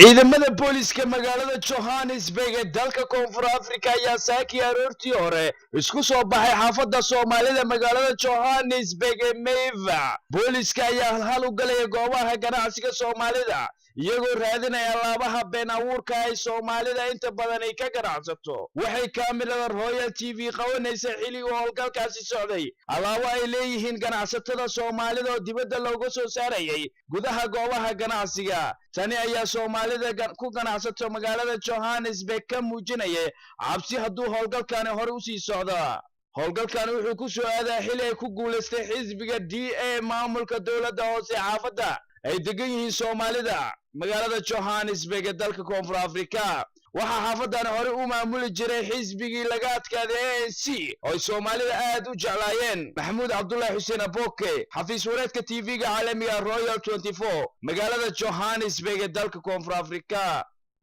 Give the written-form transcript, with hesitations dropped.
ciidamada booliska magaalada Johannesburg ee dalka Koonfur Afrika ayaa saaki aroortii hore isku soo baxay xaafadda Soomaalida magaalada Johannesburg ee Mayfair. Booliska ayaa hal u galay goobaha ganacsiga Soomaalida iyagoo raadinaya alaabaha been abuurka ay Soomaalida inta badan ay ka ganacsato. Waxay kaamirada Royal TV qabanaysa xilliga howlgalkaasi socday. Alaabo ay leeyihiin ganacsatada Soomaalida oo dibadda looga soo saarayay gudaha goobaha ganacsiga. Tani ayaa Soomaalida ku ganacsato magaalada Johannesburg ka muujinaya cabsi hadduu howlgalkani hore u sii socdo. howlgalkan wuxuu ku soo aadaa xilli ay ku guuleystay xisbiga DA maamulka dowladda hoose xaafadda ay degan yihiin Soomaalida magaalada Johannesburg ee dalka Koonfur Afrika. waxaa xaafadan hore u maamuli jiray xisbigii laga adkaaday ANC oo Soomaalida aad u jeclaayeen Maxamuud Cabdullaahi Xuseen Aboke. xafiis wareedka TV-ga caalamiga Royal 24 magaalada Johannesburg ee dalka Koonfur Afrika.